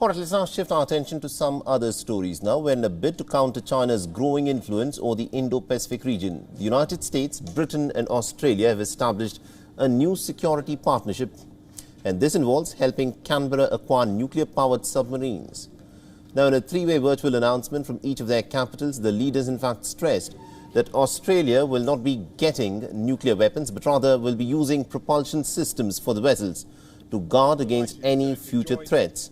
All right, let's now shift our attention to some other stories now. In a bid to counter China's growing influence over the Indo-Pacific region, the United States, Britain and Australia have established a new security partnership, and this involves helping Canberra acquire nuclear-powered submarines. Now, in a three-way virtual announcement from each of their capitals, the leaders in fact stressed that Australia will not be getting nuclear weapons, but rather will be using propulsion systems for the vessels to guard against any future threats.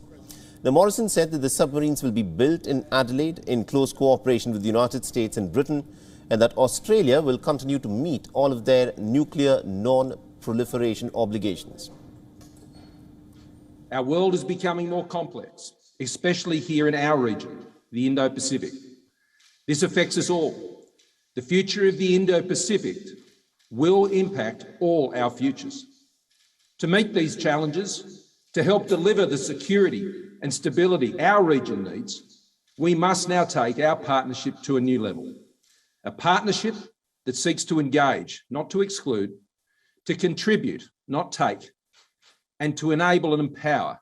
Now, Morrison said that the submarines will be built in Adelaide in close cooperation with the United States and Britain, and that Australia will continue to meet all of their nuclear non-proliferation obligations. Our world is becoming more complex, especially here in our region, the Indo-Pacific. This affects us all. The future of the Indo-Pacific will impact all our futures. To meet these challenges, to help deliver the security and stability our region needs, we must now take our partnership to a new level. A partnership that seeks to engage, not to exclude, to contribute, not take, and to enable and empower,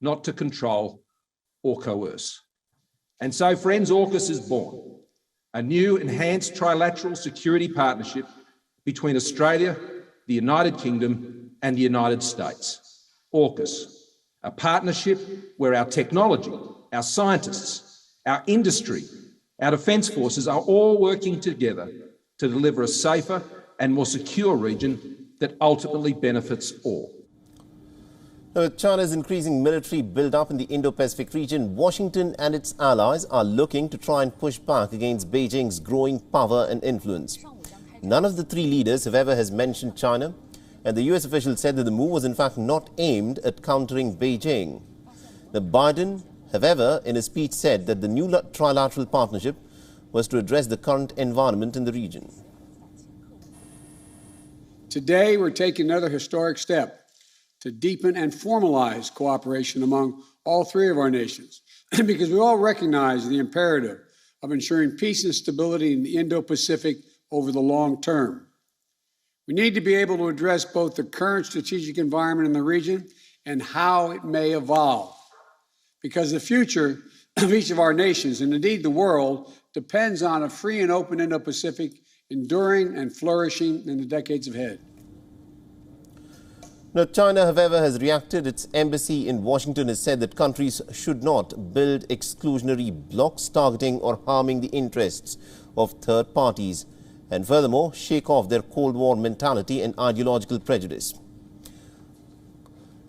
not to control or coerce. And so, friends, AUKUS is born, a new enhanced trilateral security partnership between Australia, the United Kingdom and the United States. AUKUS, a partnership where our technology, our scientists, our industry, our defence forces are all working together to deliver a safer and more secure region that ultimately benefits all. Now, with China's increasing military build-up in the Indo-Pacific region, Washington and its allies are looking to try and push back against Beijing's growing power and influence. None of the three leaders, however, has mentioned China, and the US official said that the move was in fact not aimed at countering Beijing. Now, Biden, however, in a speech said that the new trilateral partnership was to address the current environment in the region. Today, we're taking another historic step to deepen and formalize cooperation among all three of our nations, because we all recognize the imperative of ensuring peace and stability in the Indo-Pacific over the long term. We need to be able to address both the current strategic environment in the region and how it may evolve, because the future of each of our nations, and indeed the world, depends on a free and open Indo-Pacific enduring and flourishing in the decades ahead. Now, China, however, has reacted. Its embassy in Washington has said that countries should not build exclusionary blocks targeting or harming the interests of third parties, and furthermore, shake off their Cold War mentality and ideological prejudice.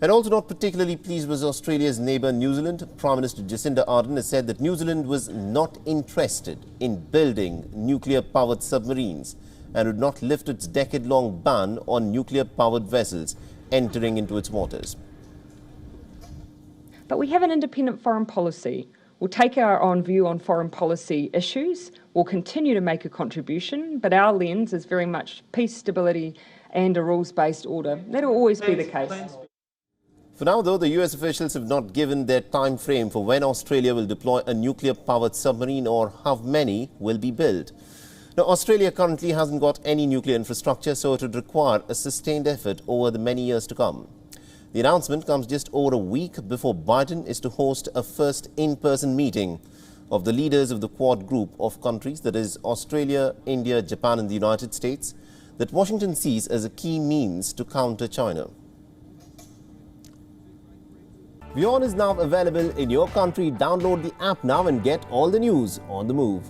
And also not particularly pleased was Australia's neighbour New Zealand. Prime Minister Jacinda Ardern has said that New Zealand was not interested in building nuclear-powered submarines and would not lift its decade-long ban on nuclear-powered vessels entering into its waters. But we have an independent foreign policy. We'll take our own view on foreign policy issues. We'll continue to make a contribution, but our lens is very much peace, stability and a rules-based order. That'll always be the case. For now, though, the US officials have not given their time frame for when Australia will deploy a nuclear-powered submarine or how many will be built. Now, Australia currently hasn't got any nuclear infrastructure, so it would require a sustained effort over the many years to come. The announcement comes just over a week before Biden is to host a first in-person meeting of the leaders of the Quad group of countries, that is Australia, India, Japan and the United States, that Washington sees as a key means to counter China. WION is now available in your country. Download the app now and get all the news on the move.